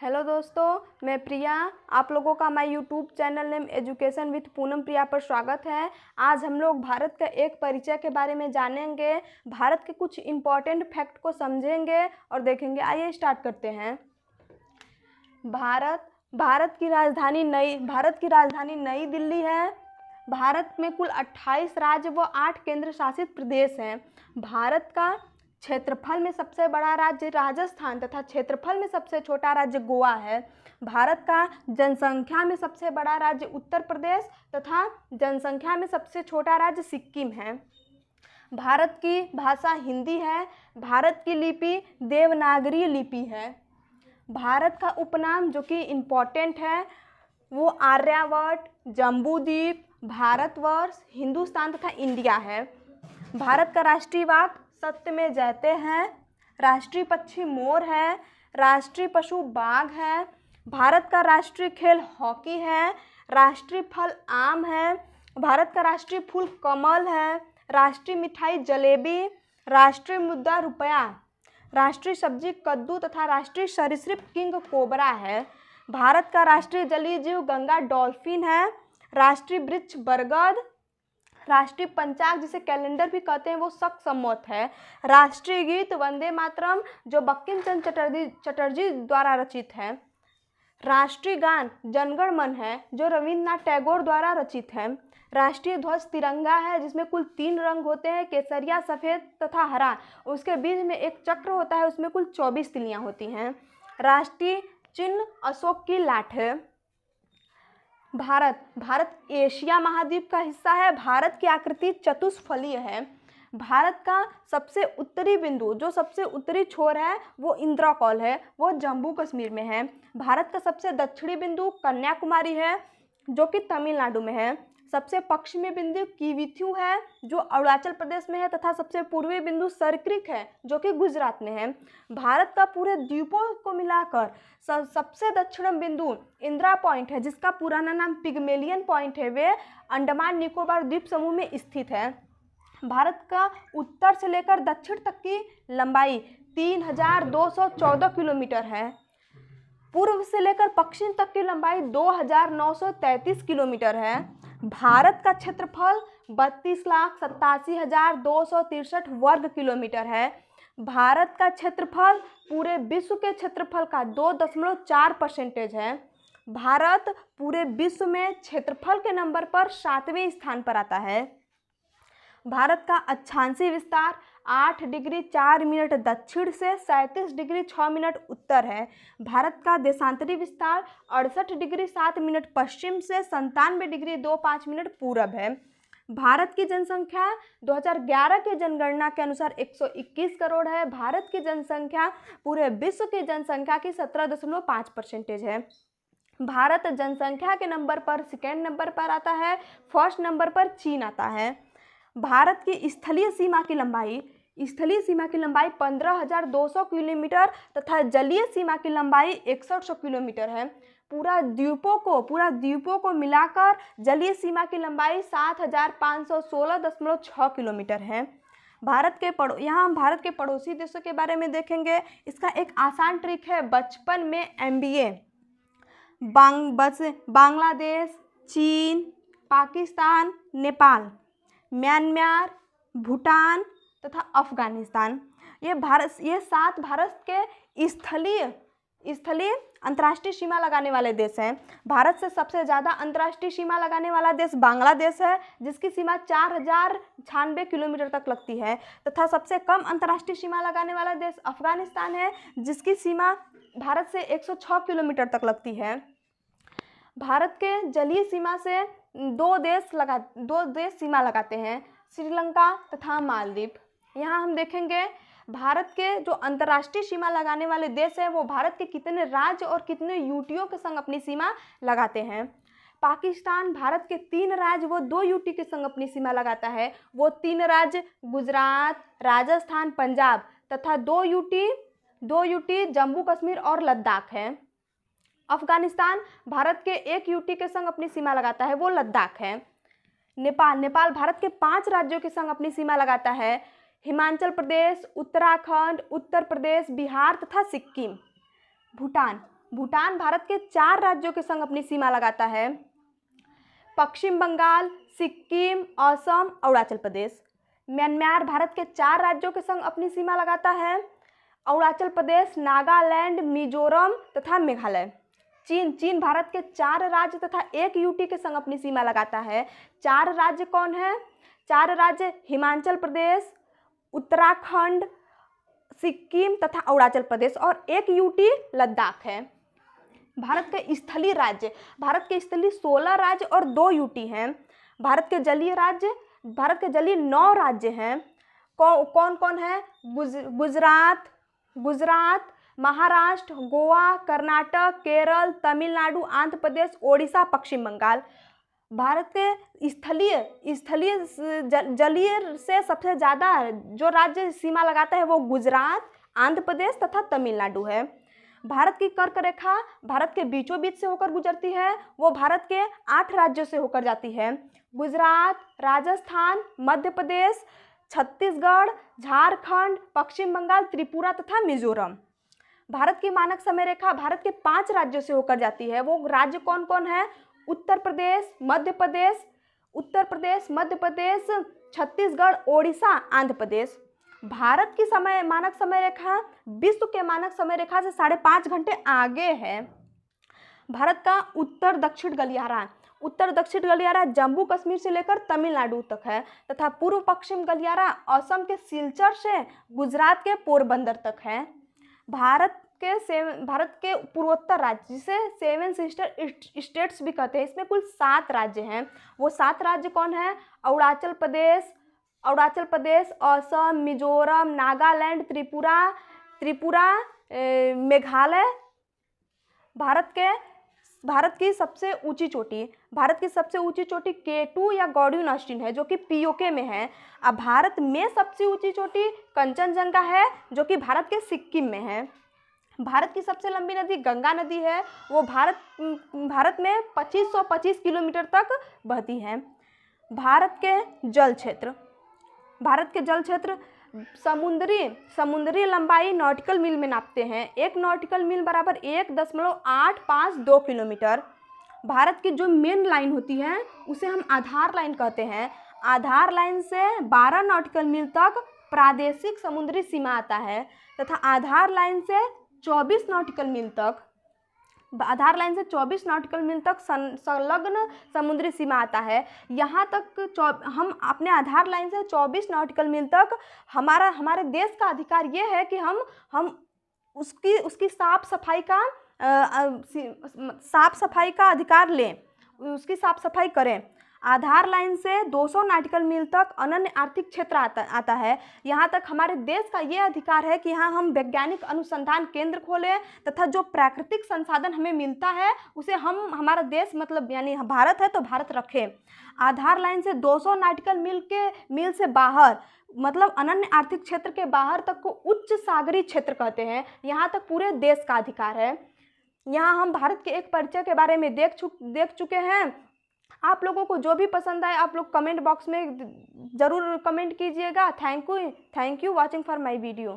Hello दोस्तों, मैं प्रिया। आप लोगों का my YouTube channel name education with Poonam Priya पर स्वागत है। आज हम लोग भारत का एक परिचय के बारे में जानेंगे, भारत के कुछ इम्पॉर्टेंट फैक्ट को समझेंगे और देखेंगे। आइए स्टार्ट करते हैं। भारत की राजधानी नई दिल्ली है। भारत में कुल 28 राज्य व 8 केंद्र शासित प्रदेश हैं। भारत का क्षेत्रफल में सबसे बड़ा राज्य राजस्थान तथा क्षेत्रफल में सबसे छोटा राज्य गोवा है। भारत का जनसंख्या में सबसे बड़ा राज्य उत्तर प्रदेश तथा जनसंख्या में सबसे छोटा राज्य सिक्किम है। भारत की भाषा हिंदी है। भारत की लिपि देवनागरी लिपि है। भारत का उपनाम जो कि इम्पोर्टेंट है वो आर्यावर्त, जम्बूद्वीप, भारतवर्ष, हिंदुस्तान तथा इंडिया है। भारत का राष्ट्रीय वाक् सत्य में जयते हैं। राष्ट्रीय पक्षी मोर है। राष्ट्रीय पशु बाघ है। भारत का राष्ट्रीय खेल हॉकी है। राष्ट्रीय फल आम है। भारत का राष्ट्रीय फूल कमल है। राष्ट्रीय मिठाई जलेबी। राष्ट्रीय मुद्रा रुपया। राष्ट्रीय सब्जी कद्दू तथा राष्ट्रीय सरीसृप किंग कोबरा है। भारत का राष्ट्रीय जलीय जीव गंगा डॉल्फिन है। राष्ट्रीय वृक्ष बरगद। राष्ट्रीय पंचांग जिसे कैलेंडर भी कहते हैं वो शक सम्मत है। राष्ट्रीय गीत वंदे मातरम जो बंकिम चंद्र चटर्जी द्वारा रचित है। राष्ट्रीय गान जनगण मन है जो रविन्द्रनाथ टैगोर द्वारा रचित है। राष्ट्रीय ध्वज तिरंगा है जिसमें कुल 3 रंग होते हैं, केसरिया, सफ़ेद तथा हरा। उसके बीच में एक चक्र होता है, उसमें कुल 24 तिलियाँ होती हैं। राष्ट्रीय चिन्ह अशोक की लाठ है। भारत एशिया महाद्वीप का हिस्सा है। भारत की आकृति चतुष्फलीय है। भारत का सबसे उत्तरी बिंदु जो सबसे उत्तरी छोर है वो इंद्रकौल है, वो जम्मू कश्मीर में है। भारत का सबसे दक्षिणी बिंदु कन्याकुमारी है जो कि तमिलनाडु में है। सबसे पश्चिमी बिंदु किविथु है जो अरुणाचल प्रदेश में है तथा सबसे पूर्वी बिंदु सरक्रिक है जो कि गुजरात में है। भारत का पूरे द्वीपों को मिलाकर सबसे दक्षिणम बिंदु इंदिरा पॉइंट है जिसका पुराना नाम पिग्मेलियन पॉइंट है, वे अंडमान निकोबार द्वीप समूह में स्थित है। भारत का उत्तर से लेकर दक्षिण तक की लंबाई 3214 किलोमीटर है। पूर्व से लेकर पश्चिम तक की लंबाई 2933 किलोमीटर है। भारत का क्षेत्रफल 32,87,263 वर्ग किलोमीटर है। भारत का क्षेत्रफल पूरे विश्व के क्षेत्रफल का 2.4% है। भारत पूरे विश्व में क्षेत्रफल के नंबर पर 7वें स्थान पर आता है। भारत का अक्षांशीय विस्तार 8 डिग्री 4 मिनट दक्षिण से 37 डिग्री 6 मिनट उत्तर है। भारत का देशांतरी विस्तार 68 डिग्री 7 मिनट पश्चिम से 97 डिग्री 25 मिनट पूरब है। भारत की जनसंख्या 2011 के जनगणना के अनुसार 121 करोड़ है। भारत की जनसंख्या पूरे विश्व की जनसंख्या की 17.5% है। भारत जनसंख्या के नंबर पर सेकेंड नंबर पर आता है। फर्स्ट नंबर पर चीन आता है। भारत की स्थलीय सीमा की लंबाई 15,200 किलोमीटर तथा जलीय सीमा की लंबाई 6100 किलोमीटर है। पूरा द्वीपों को मिलाकर जलीय सीमा की लंबाई 7516.6 किलोमीटर है। यहाँ हम भारत के पड़ोसी देशों के बारे में देखेंगे। इसका एक आसान ट्रिक है, बचपन में MBA बांग्लादेश, चीन, पाकिस्तान, नेपाल, म्यांमार, भूटान तथा अफगानिस्तान, ये 7 भारत के स्थलीय अंतर्राष्ट्रीय सीमा लगाने वाले देश हैं। भारत से सबसे ज़्यादा अंतर्राष्ट्रीय सीमा लगाने वाला देश बांग्लादेश है जिसकी सीमा 4096 किलोमीटर तक लगती है तथा सबसे कम अंतर्राष्ट्रीय सीमा लगाने वाला देश अफगानिस्तान है जिसकी सीमा भारत से 106 किलोमीटर तक लगती है। भारत के जलीय सीमा से दो देश सीमा लगाते हैं, श्रीलंका तथा मालदीव। यहाँ हम देखेंगे भारत के जो अंतर्राष्ट्रीय सीमा लगाने वाले देश हैं वो भारत के कितने राज्य और कितने यूटियों के संग अपनी सीमा लगाते हैं। पाकिस्तान भारत के 3 राज्य व 2 यूटी के संग अपनी सीमा लगाता है। वो 3 राज्य गुजरात, राजस्थान, पंजाब तथा 2 यूटी जम्मू कश्मीर और लद्दाख है। अफगानिस्तान भारत के 1 यूटी के संग अपनी सीमा लगाता है, वो लद्दाख है। नेपाल भारत के 5 राज्यों के संग अपनी सीमा लगाता है, हिमाचल प्रदेश, उत्तराखंड, उत्तर प्रदेश, बिहार तथा सिक्किम। भूटान भूटान भारत के 4 राज्यों के संग अपनी सीमा लगाता है। पश्चिम बंगाल, सिक्किम, असम, अरुणाचल प्रदेश। म्यांमार भारत के 4 राज्यों के संग अपनी सीमा लगाता है। अरुणाचल प्रदेश, नागालैंड, मिजोरम तथा मेघालय। चीन भारत के 4 राज्य तथा 1 यूटी के संग अपनी सीमा लगाता है। 4 राज्य कौन है? 4 राज्य हिमाचल प्रदेश, उत्तराखंड, सिक्किम तथा अरुणाचल प्रदेश और 1 यूटी लद्दाख है। भारत के स्थलीय राज्य, भारत के स्थलीय 16 राज्य और 2 यूटी हैं। भारत के जलीय 9 राज्य हैं। कौन कौन है? गुजरात, महाराष्ट्र, गोवा, कर्नाटक, केरल, तमिलनाडु, आंध्र प्रदेश, ओडिशा, पश्चिम बंगाल। भारत के स्थलीय जलीय से सबसे ज़्यादा जो राज्य सीमा लगाता है वो गुजरात, आंध्र प्रदेश तथा तमिलनाडु है। भारत की कर्क रेखा भारत के बीचों बीच से होकर गुजरती है, वो भारत के 8 राज्यों से होकर जाती है। गुजरात, राजस्थान, मध्य प्रदेश, छत्तीसगढ़, झारखंड, पश्चिम बंगाल, त्रिपुरा तथा मिजोरम। भारत की मानक समय रेखा भारत के 5 राज्यों से होकर जाती है, वो राज्य कौन कौन है? उत्तर प्रदेश, मध्य प्रदेश, छत्तीसगढ़, ओडिशा, आंध्र प्रदेश। भारत की मानक समय रेखा विश्व के मानक समय रेखा से 5.5 घंटे आगे है। भारत का उत्तर दक्षिण गलियारा जम्मू कश्मीर से लेकर तमिलनाडु तक है तथा पूर्व पश्चिम गलियारा असम के सिलचर से गुजरात के पोरबंदर तक है। भारत के पूर्वोत्तर राज्य जिसे 7 सिस्टर स्टेट्स भी कहते हैं, इसमें कुल 7 राज्य हैं। वो 7 राज्य कौन है? अरुणाचल प्रदेश, असम, मिजोरम, नागालैंड, त्रिपुरा, मेघालय। भारत की सबसे ऊंची चोटी K2 या गॉर्डियन ऑस्टिन है जो कि पीओके में है। अब भारत में सबसे ऊंची चोटी कंचनजंगा है जो कि भारत के सिक्किम में है। भारत की सबसे लंबी नदी गंगा नदी है, वो भारत में 2525 किलोमीटर तक बहती है। भारत के जल क्षेत्र समुद्री लंबाई नॉटिकल मील में नापते हैं। 1 नॉटिकल मील बराबर 1.852 किलोमीटर। भारत की जो मेन लाइन होती है उसे हम आधार लाइन कहते हैं। आधार लाइन से 12 नॉटिकल मील तक प्रादेशिक समुद्री सीमा आता है तथा आधार लाइन से 24 नॉटिकल मील तक संलग्न समुद्री सीमा आता है। यहाँ तक हम अपने आधार लाइन से 24 नॉटिकल मील तक हमारे देश का अधिकार ये है कि हम उसकी साफ सफाई का अधिकार लें, उसकी साफ सफाई करें। आधार लाइन से 200 नॉटिकल मील तक अनन्य आर्थिक क्षेत्र आता है। यहाँ तक हमारे देश का ये अधिकार है कि यहाँ हम वैज्ञानिक अनुसंधान केंद्र खोलें तथा जो प्राकृतिक संसाधन हमें मिलता है उसे हमारा देश यानी भारत है तो भारत रखें। आधार लाइन से 200 नॉटिकल मील से बाहर मतलब अनन्य आर्थिक क्षेत्र के बाहर तक को उच्च सागरीय क्षेत्र कहते हैं। यहाँ तक पूरे देश का अधिकार है। यहाँ हम भारत के एक परिचय के बारे में देख चुके हैं। आप लोगों को जो भी पसंद आए आप लोग कमेंट बॉक्स में ज़रूर कमेंट कीजिएगा। Thank you watching for my video.